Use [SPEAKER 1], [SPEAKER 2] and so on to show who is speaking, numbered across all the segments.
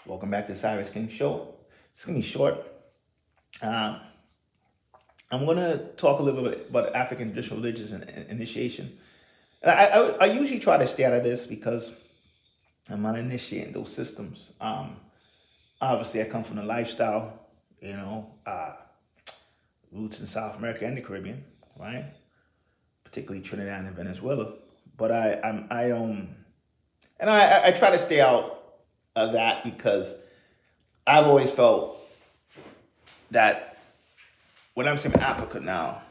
[SPEAKER 1] Welcome back to the Siris King show. It's gonna be short. Um, I'm gonna talk a little bit about African traditional religions and initiation. And I usually try to stay out of this because I'm not initiating those systems. Obviously, I come from the lifestyle, roots in South America and the Caribbean, right? Particularly Trinidad and Venezuela. But I try to stay out of that because I've always felt that when I'm saying Africa now,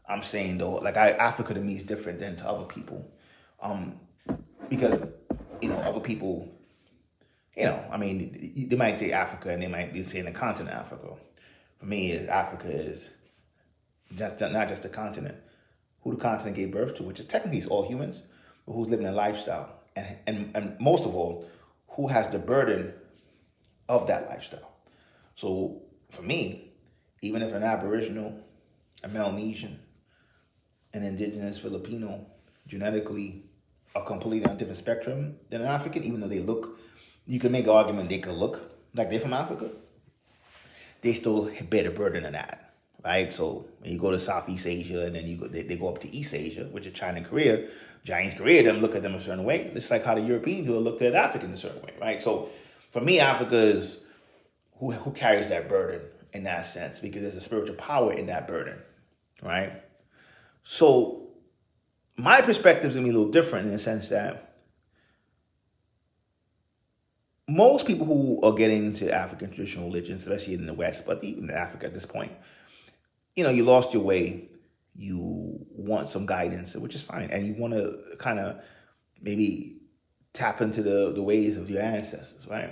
[SPEAKER 1] I'm saying though, Africa to me is different than to other people, um, because other people, they might say Africa and they might be saying the continent Africa. For me, Africa is just not just the continent, who the continent gave birth to, which is technically is all humans, but who's living a lifestyle, and most of all, who has the burden of that lifestyle. So for me, even if an Aboriginal, a Melanesian, an indigenous Filipino genetically are completely on a different spectrum than an African, even though you can make an argument they could look like they're from Africa, they still bear the burden of that, right? So when you go to Southeast Asia and then they go up to East Asia, which is China and Korea, Chinese Korea, them look at them a certain way. It's like how the Europeans will look at Africans a certain way, right? So for me, Africa is who carries that burden in that sense, because there's a spiritual power in that burden, right? So my perspective is going to be a little different in the sense that most people who are getting into African traditional religions, especially in the West, but even in Africa at this point, you lost your way. You want some guidance, which is fine. And you want to kind of maybe tap into the ways of your ancestors, right?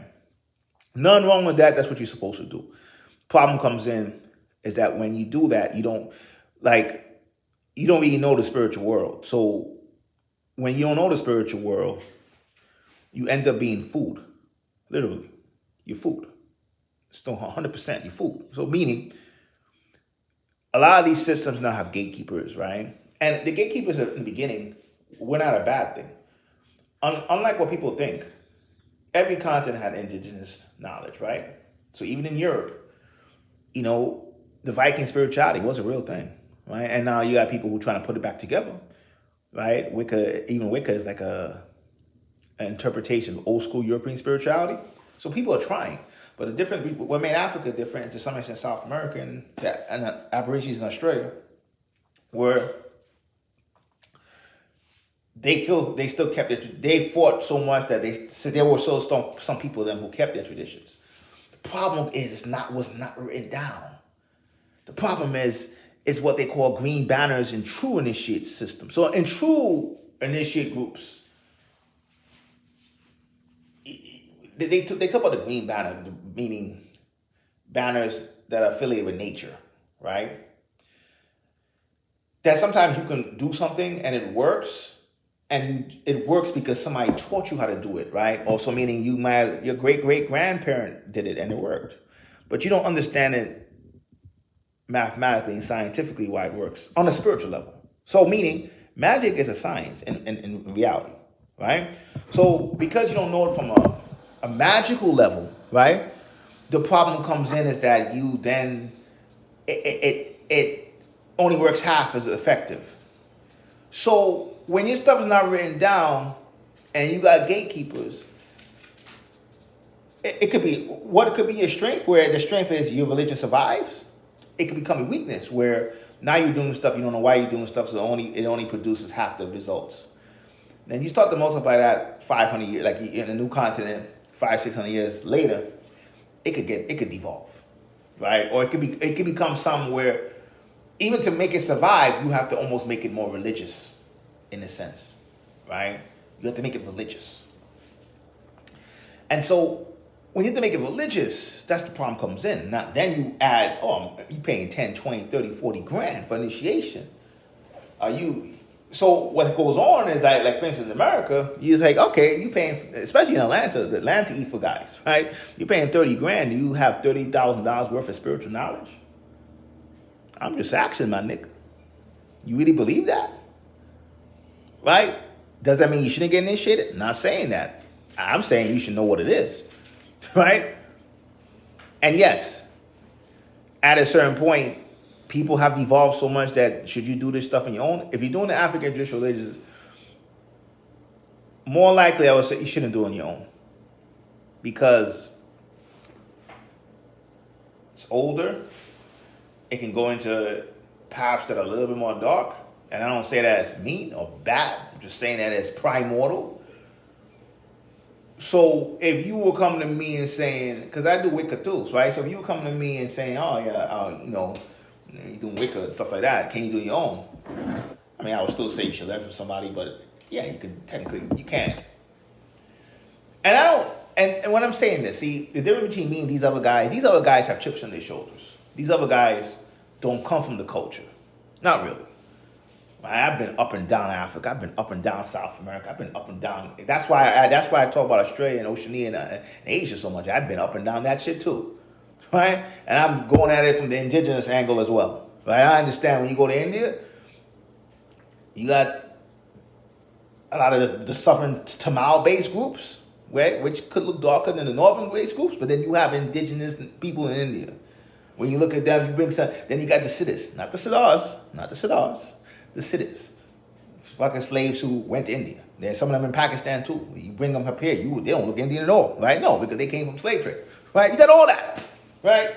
[SPEAKER 1] Nothing wrong with that. That's what you're supposed to do. Problem comes in is that when you do that, you don't really know the spiritual world. So when you don't know the spiritual world, you end up being food. Literally, you're food. Still 100% you're food. So meaning, a lot of these systems now have gatekeepers, right? And the gatekeepers in the beginning were not a bad thing. Unlike what people think, every continent had indigenous knowledge, right? So even in Europe, the Viking spirituality was a real thing, right? And now you got people who are trying to put it back together, right? Wicca is like an interpretation of old school European spirituality. So people are trying. But what made Africa different, to some extent South America and the Aborigines in Australia, were they still kept it. They fought so much that there were some people of them who kept their traditions. The problem was not written down. The problem is what they call green banners in true initiate systems. So in true initiate groups, they talk about the green banner, meaning banners that are affiliated with nature, right? That sometimes you can do something and it works, and it works because somebody taught you how to do it, right? Also meaning your great-great-grandparent did it and it worked. But you don't understand it mathematically and scientifically why it works on a spiritual level. So meaning magic is a science in reality, right? So because you don't know it from a magical level, right? The problem comes in is that you then it only works half as effective. So when your stuff is not written down and you got gatekeepers, it could be your strength, where the strength is your religion survives. It could become a weakness where now you're doing stuff, you don't know why you're doing stuff, so it only produces half the results. Then you start to multiply that 500 years, like in a new continent, 500-600 years later, it could devolve, right? Or it could become something where even to make it survive, you have to almost make it more religious, in a sense, right? You have to make it religious. And so when you have to make it religious, that's the problem comes in. Now, then you add, you paying 10, 20, 30, 40 grand for initiation. So what goes on is like for instance, in America, you're like, okay, you paying, especially in Atlanta eat for guys, right? You're paying 30 grand. Do you have $30,000 worth of spiritual knowledge? I'm just asking, my nigga. You really believe that? Right? Does that mean you shouldn't get initiated? Not saying that. I'm saying you should know what it is. right? And yes, at a certain point, people have evolved so much that should you do this stuff on your own? If you're doing the African traditional religions, more likely I would say you shouldn't do it on your own. Because it's older, it can go into paths that are a little bit more dark. And I don't say that as mean or bad, I'm just saying that as primordial. So if you were coming to me and saying, because I do Wicca too, right? So if you were coming to me and saying, oh yeah, you're doing Wicca and stuff like that, can you do your own? I mean, I would still say you should learn from somebody, but yeah, you can technically, you can. And I don't, and when I'm saying this, see, the difference between me and these other guys have chips on their shoulders. These other guys don't come from the culture. Not really. I've been up and down Africa. I've been up and down South America. I've been up and down. That's why I talk about Australia and Oceania and Asia so much. I've been up and down that shit too, right? And I'm going at it from the indigenous angle as well, right? I understand when you go to India, you got a lot of the southern Tamil-based groups, right, which could look darker than the northern-based groups, but then you have indigenous people in India. When you look at them, you bring some. Then you got the Siris, not the Siddhars. The Siris, fucking slaves who went to India. There's some of them in Pakistan too. You bring them up here, they don't look Indian at all, right? No, because they came from slave trade, right? You got all that, right?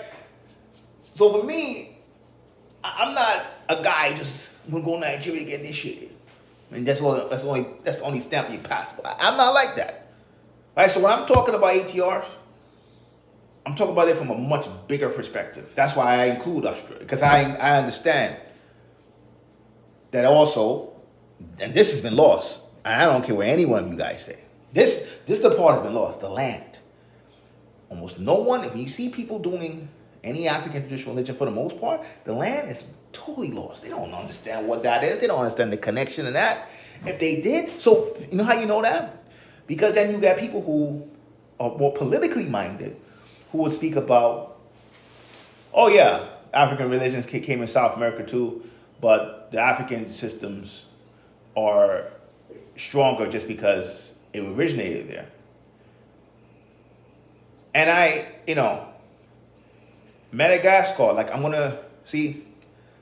[SPEAKER 1] So for me, I'm not a guy just gonna go to Nigeria getting this shit. I mean, that's the only stamp you pass. I'm not like that, right? So when I'm talking about ATRs, I'm talking about it from a much bigger perspective. That's why I include Australia, because I understand that also, and this has been lost, and I don't care what any one of you guys say. This the part has been lost, the land. Almost no one, if you see people doing any African traditional religion for the most part, the land is totally lost. They don't understand what that is. They don't understand the connection in that. If they did, so you know how you know that? Because then you got people who are more politically minded who would speak about, oh yeah, African religions came in South America too, but the African systems are stronger just because it originated there. And Madagascar,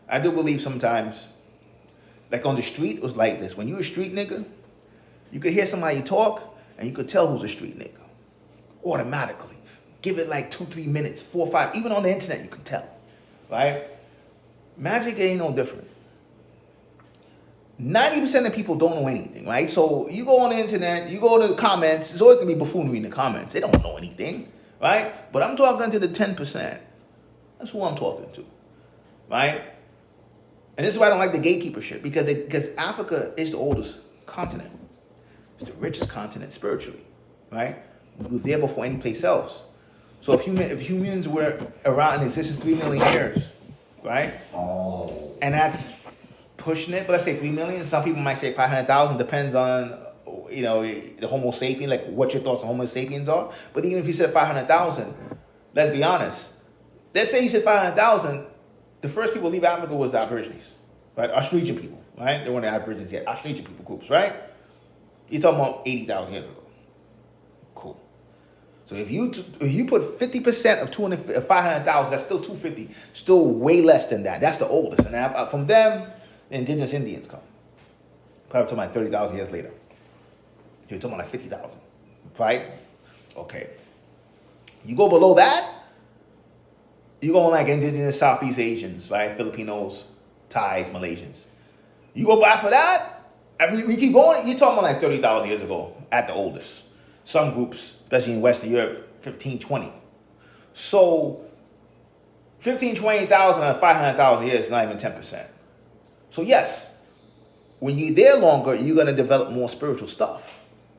[SPEAKER 1] I do believe sometimes, like on the street, it was like this. When you a street nigga, you could hear somebody talk, and you could tell who's a street nigga. Automatically. Give it like 2-3 minutes, 4 or 5, even on the internet you can tell, right? Magic ain't no different. 90% of people don't know anything, right? So you go on the internet, you go to the comments, it's always gonna be buffoonery in the comments. They don't know anything, right? But I'm talking to the 10%. That's who I'm talking to, right? And this is why I don't like the gatekeeper shit, because Africa is the oldest continent. It's the richest continent spiritually, right? We were there before any place else. So if humans were around in existence 3 million years, right? And that's pushing it, but let's say 3 million. Some people might say 500,000. Depends on the Homo sapien, like what your thoughts on Homo sapiens are. But even if you said 500,000, let's be honest. Let's say you said 500,000. The first people to leave Africa was the Aborigines, right? Australian people, right? They weren't the Aborigines yet. Australian people groups, right? You're talking about 80,000 years ago. Cool. So if you put 50% of 500,000, that's still 250. Still way less than that. That's the oldest. And from them, the indigenous Indians come. Probably talking about 30,000 years later. You're talking about like 50,000, right? Okay. You go below that, you go like indigenous Southeast Asians, right? Filipinos, Thais, Malaysians. You go back for that, I mean, we keep going, you're talking about like 30,000 years ago at the oldest. Some groups, especially in Western Europe, 15, 20. So 15, 20,000 and 500,000 years is not even 10%. So yes, when you're there longer, you're going to develop more spiritual stuff.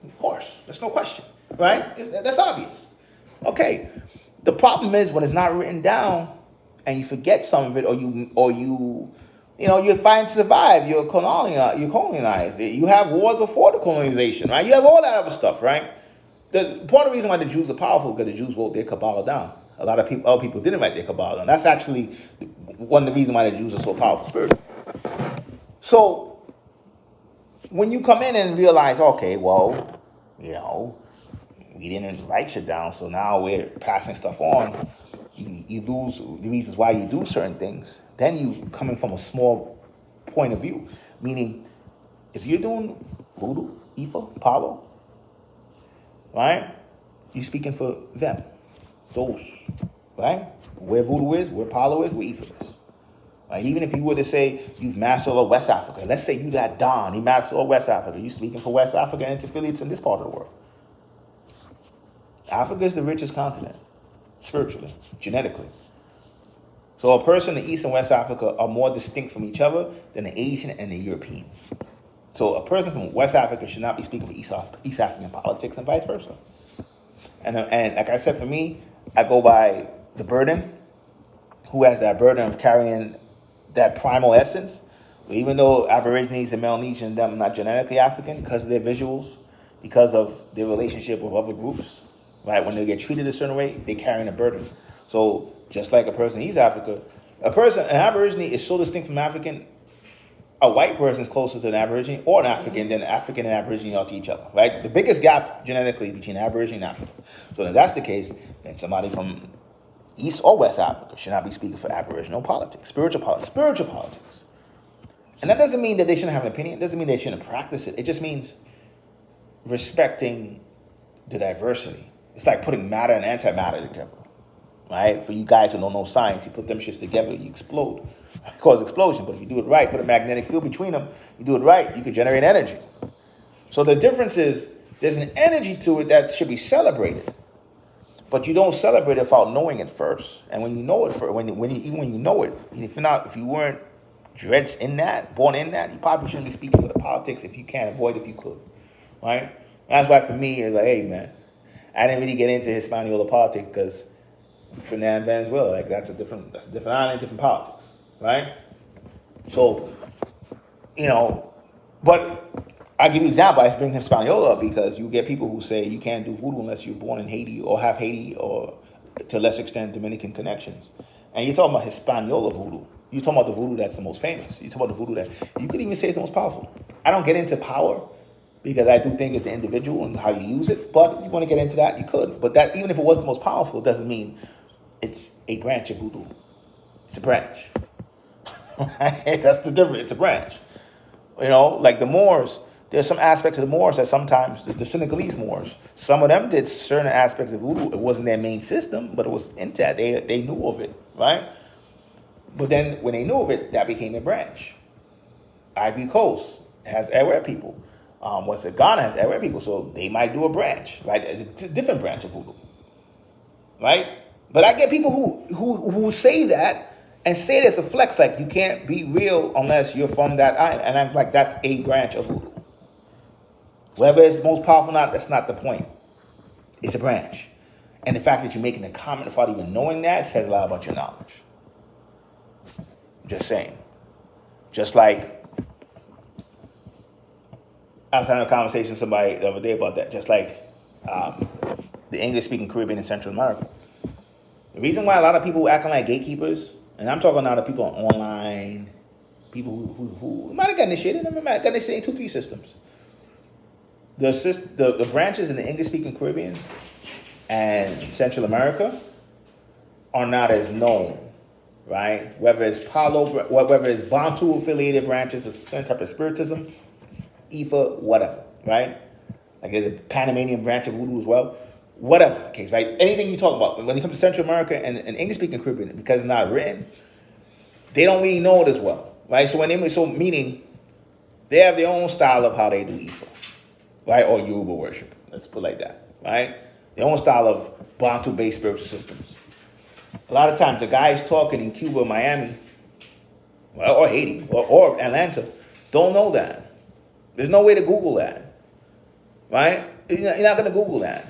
[SPEAKER 1] Of course, there's no question, right? That's obvious. Okay, the problem is when it's not written down and you forget some of it, or you fight and survive. You're colonized. You have wars before the colonization, right? You have all that other stuff, right? The part of the reason why the Jews are powerful because the Jews wrote their Kabbalah down. A lot of other people didn't write their Kabbalah down. That's actually one of the reasons why the Jews are so powerful spiritually. So when you come in and realize, okay, well, we didn't write shit down, so now we're passing stuff on. You lose the reasons why you do certain things. Then you coming from a small point of view, meaning if you're doing voodoo, Ifa, Palo, right? You're speaking for them, those, right? Where voodoo is, where Palo is, where Ifa is. Right? Even if you were to say you've mastered all of West Africa, let's say you got Don, he mastered all West Africa. You're speaking for West Africa and its affiliates in this part of the world. Africa is the richest continent, spiritually, genetically. So a person in East and West Africa are more distinct from each other than the Asian and the European. So a person from West Africa should not be speaking for East African politics and vice versa. And like I said, for me, I go by the burden. Who has that burden of carrying that primal essence? Even though Aborigines and Melanesians, them not genetically African because of their visuals, because of their relationship with other groups, right? When they get treated a certain way, they're carrying a burden. So just like a person in East Africa, an Aborigine is so distinct from African. A white person is closer to an Aborigine or an African than African and Aborigine are to each other, right? The biggest gap genetically between Aborigine and African. So if that's the case, then somebody from East or West Africa should not be speaking for Aboriginal politics, spiritual politics. And that doesn't mean that they shouldn't have an opinion. It doesn't mean they shouldn't practice it. It just means respecting the diversity. It's like putting matter and antimatter together, right? For you guys who don't know science, you put them shits together, you explode. It causes explosion. But if you do it right, put a magnetic field between them, you do it right, you can generate energy. So the difference is there's an energy to it that should be celebrated. But you don't celebrate it without knowing it first. And when you know it first, even when you know it, if you weren't dredged in that, born in that, you probably shouldn't be speaking for the politics if you can't avoid it if you could, right? And that's why for me it's like, hey man, I didn't really get into Hispaniola politics because Trinidad and Venezuela, like that's a different island, different politics, right? So, but I give you an example. I bring Hispaniola up because you get people who say you can't do voodoo unless you're born in Haiti or have Haiti or to a lesser extent Dominican connections. And you're talking about Hispaniola voodoo. You're talking about the voodoo that's the most famous. You're talking about the voodoo that you could even say is the most powerful. I don't get into power because I do think it's the individual and how you use it. But if you want to get into that, you could. But that even if it was the most powerful, it doesn't mean it's a branch of voodoo. It's a branch. That's the difference. It's a branch. Like the Moors. There's some aspects of the Moors that sometimes, the Senegalese Moors, some of them did certain aspects of voodoo. It wasn't their main system, but it was into that. They knew of it, right? But then when they knew of it, that became a branch. Ivory Coast has Ewe people. Ghana has Ewe people, so they might do a branch, right? It's a different branch of voodoo, right? But I get people who say that and say it's a flex, like you can't be real unless you're from that island. And I'm like, that's a branch of voodoo. Whether it's most powerful or not, that's not the point. It's a branch. And the fact that you're making a comment without even knowing that says a lot about your knowledge. Just saying. Just like, I was having a conversation with somebody the other day about that. Just like the English-speaking Caribbean and Central America. The reason why a lot of people acting like gatekeepers, and I'm talking now to people online, people who might have got initiated, might have got initiated in 2-3 systems. The branches in the English-speaking Caribbean and Central America are not as known, right? Whether it's whether it's Bantu-affiliated branches, a certain type of spiritism, Ifa, whatever, right? Like there's a Panamanian branch of voodoo as well. Whatever the case, right? Anything you talk about, when it comes to Central America and English-speaking Caribbean, because it's not written, they don't really know it as well, right? So meaning they have their own style of how they do Ifa. Right, or Yoruba worship. Let's put it like that, right? Their own style of Bantu-based spiritual systems. A lot of times, the guys talking in Cuba, Miami, or Haiti, or Atlanta, don't know that. There's no way to Google that, right? You're not going to Google that.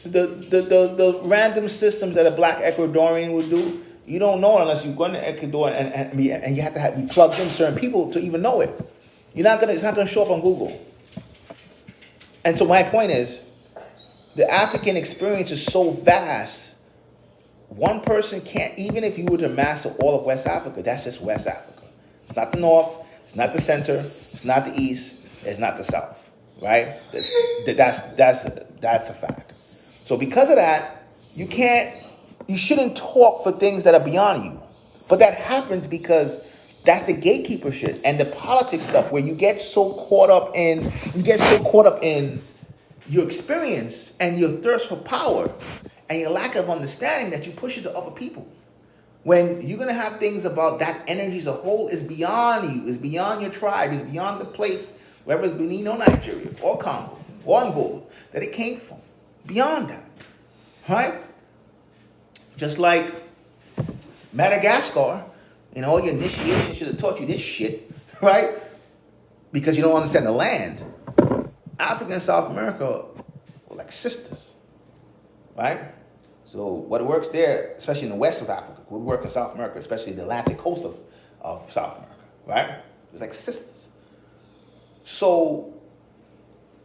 [SPEAKER 1] The random systems that a black Ecuadorian would do, you don't know unless you go into Ecuador and you have to be plugged in certain people to even know it. It's not going to show up on Google. And so my point is, the African experience is so vast, one person can't, even if you were to master all of West Africa, that's just West Africa. It's not the North, it's not the Center, it's not the East, it's not the South, right? That's That's a fact. So because of that, you shouldn't talk for things that are beyond you. But that happens because that's the gatekeeper shit and the politics stuff where you get so caught up in your experience and your thirst for power and your lack of understanding that you push it to other people. When you're going to have things about that energy as a whole is beyond you, is beyond your tribe, is beyond the place, whether it's Benin or Nigeria or Congo or Angola, that it came from. Beyond that. Right? Just like Madagascar, all your initiation should have taught you this shit, right? Because you don't understand the land. Africa and South America were like sisters, right? So what works there, especially in the west of Africa, would work in South America, especially the Atlantic coast of South America, right? It's like sisters. So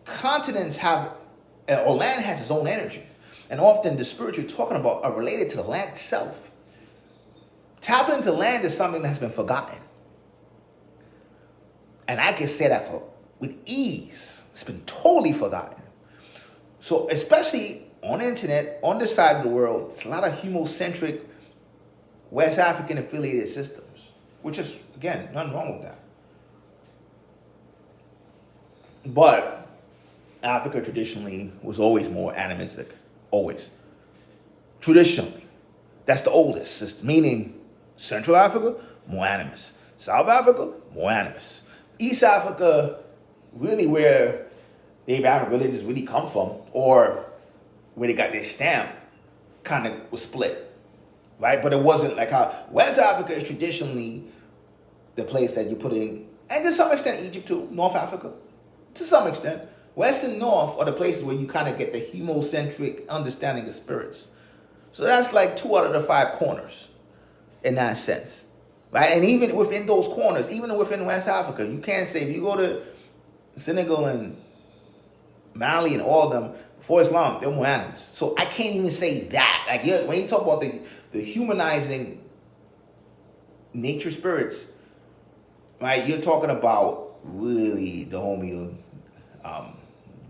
[SPEAKER 1] continents or land has its own energy. And often the spirits you're talking about are related to the land itself. Tapping into land is something that has been forgotten. And I can say that with ease. It's been totally forgotten. So especially on the internet, on this side of the world, it's a lot of humocentric West African affiliated systems, which is, again, nothing wrong with that. But Africa traditionally was always more animistic. Always. Traditionally. That's the oldest system. Meaning, Central Africa, more animist. South Africa, more animist. East Africa, really where the Abrahamic religions really come from, or where they got their stamp, kind of was split. Right? But it wasn't like how West Africa is traditionally the place that you put in, and to some extent Egypt too, North Africa. To some extent. West and North are the places where you kind of get the humocentric understanding of spirits. So that's like 2 out of the 5 corners in that sense. Right? And even within those corners, even within West Africa, you can't say, if you go to Senegal and Mali and all of them, before Islam, they're more animals. So I can't even say that. Like when you talk about the humanizing nature spirits, right? You're talking about really the homie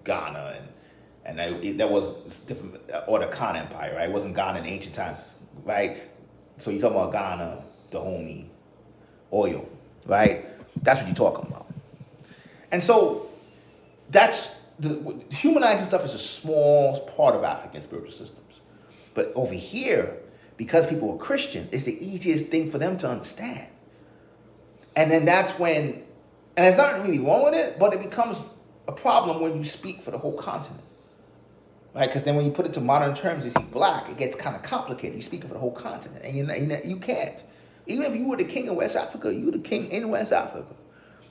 [SPEAKER 1] Ghana and that was different, or the Khan Empire, right? It wasn't Ghana in ancient times, right? So you're talking about Ghana, the homie, oil, right? That's what you're talking about. And so that's the humanizing stuff is a small part of African spiritual systems. But over here, because people are Christian, it's the easiest thing for them to understand. And then that's when, and there's nothing really wrong with it, but it becomes a problem when you speak for the whole continent. Right? Because then when you put it to modern terms, you see black, it gets kind of complicated. You speak for the whole continent, and you can't. Even if you were the king of West Africa, you're the king in West Africa.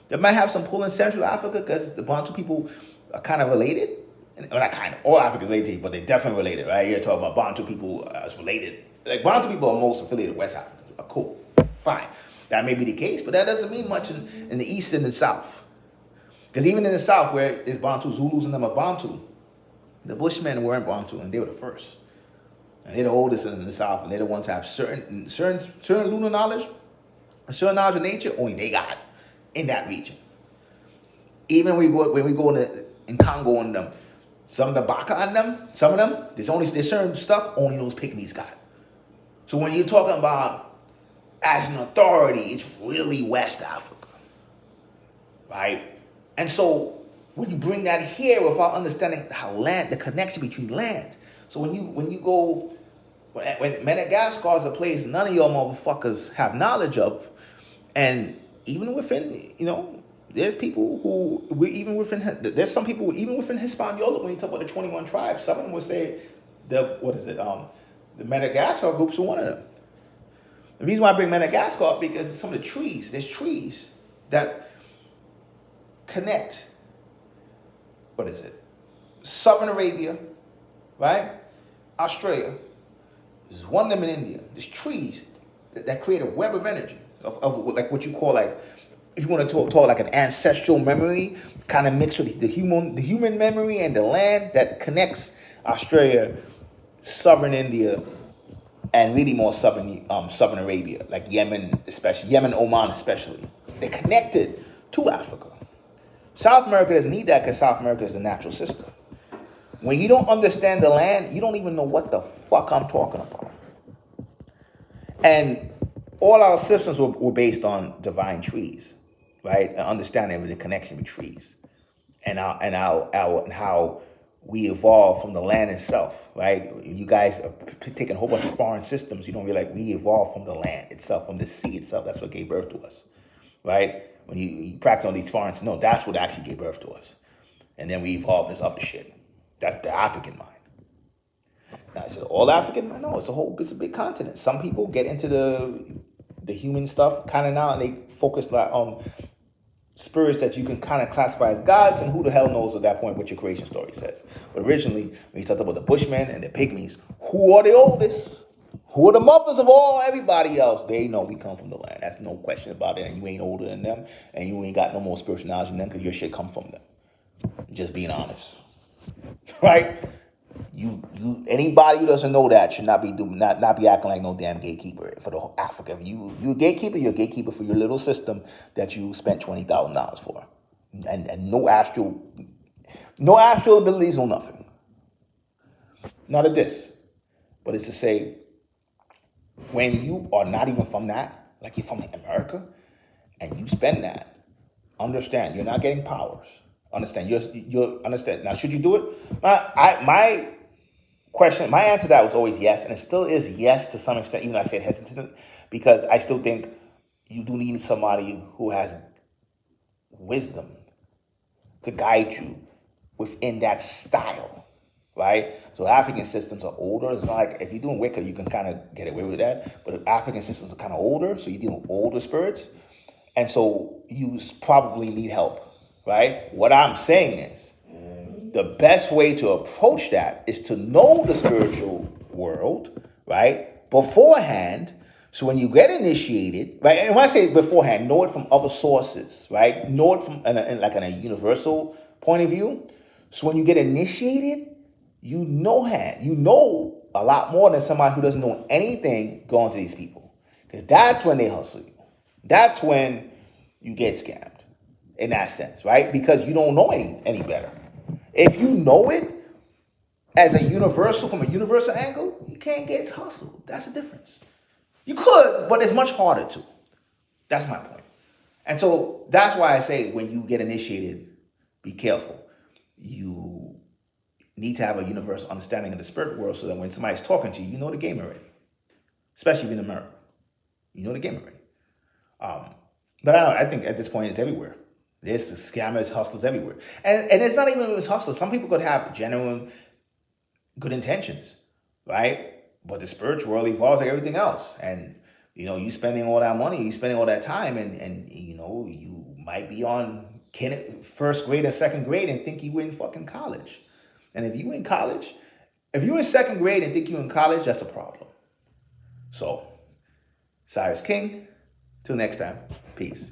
[SPEAKER 1] They might have some pull in Central Africa because the Bantu people are kind of related. Well, not kind of, all Africa is related, but they're definitely related, right? You're talking about Bantu people as related. Like, Bantu people are most affiliated with West Africa. Cool. Fine. That may be the case, but that doesn't mean much in the East and the South. Because even in the South, where it's Bantu, Zulus and them are Bantu, the Bushmen weren't Bantu, and they were the first. And they're the oldest in the South, and they're the ones who have certain lunar knowledge, a certain knowledge of nature, only they got in that region. Even when we go in Congo and them, some of the Baka on them, some of them, there's certain stuff only those pygmies got. So when you're talking about as an authority, it's really West Africa, right? And so when you bring that here without understanding how the connection between land. So when Madagascar is a place none of y'all motherfuckers have knowledge of, and even within, there's people there's some people even within Hispaniola, when you talk about the 21 tribes, some of them would say the Madagascar groups are one of them. The reason why I bring Madagascar up because some of the trees, there's trees that connect, Southern Arabia, right? Australia. There's one of them in India. There's trees that create a web of energy, of like what you call, like, if you want to talk like an ancestral memory, kind of mixed with the human memory and the land that connects Australia, Southern India, and really more Southern Arabia, like Yemen, Oman especially. They're connected to Africa. South America doesn't need that because South America is a natural system. When you don't understand the land, you don't even know what the fuck I'm talking about. And all our systems were based on divine trees, right? And understanding of the connection with trees, and how we evolved from the land itself, right? You guys are taking a whole bunch of foreign systems. You don't realize we evolved from the land itself, from the sea itself. That's what gave birth to us, right? When you practice on these foreign, no, that's what actually gave birth to us. And then we evolved this other shit. That's the African mind. Now, is it all African? No, it's a big continent. Some people get into the human stuff kind of now, and they focus on spirits that you can kind of classify as gods, and who the hell knows at that point what your creation story says. But originally, when you talk about the Bushmen and the Pygmies, who are the oldest? Who are the mothers of everybody else? They know we come from the land. That's no question about it. And you ain't older than them, and you ain't got no more spiritual knowledge than them, because your shit come from them. Just being honest, right? You anybody who doesn't know that should not be acting like no damn gatekeeper for the whole Africa. You a gatekeeper, you're a gatekeeper for your little system that you spent $20,000 for, and no astral abilities, no nothing. Not a diss, but it's to say, when you are not even from that, like you're from America, and you spend that, understand you're not getting powers. Understand you're understand. Now, should you do it? My answer to that was always yes, and it still is yes to some extent, even though I said hesitant, because I still think you do need somebody who has wisdom to guide you within that style, right? So African systems are older. It's not like if you're doing Wicca, you can kind of get away with that, but African systems are kind of older, so you're dealing with older spirits, and so you probably need help, right? What I'm saying is, the best way to approach that is to know the spiritual world, right, beforehand. So when you get initiated, right, and when I say beforehand, know it from other sources, right? Know it from in a universal point of view. So when you get initiated, you know a lot more than somebody who doesn't know anything going to these people, because that's when they hustle you. That's when you get scammed, in that sense, right? Because you don't know any better. If you know it as a universal, from a universal angle, you can't get hustled. That's the difference. You could, but it's much harder to. That's my point. And so that's why I say, when you get initiated, be careful. You need to have a universal understanding of the spirit world, so that when somebody's talking to you, you know the game already. Especially in America. You know the game already. But I think at this point it's everywhere. There's scammers, hustlers everywhere. And it's not even with hustlers. Some people could have genuine good intentions, right? But the spiritual world evolves like everything else. And, you spending all that money, you spending all that time, and you might be on first grade or second grade and think you were in fucking college. And if you're in second grade and think you're in college, that's a problem. So, Siris King, till next time, peace.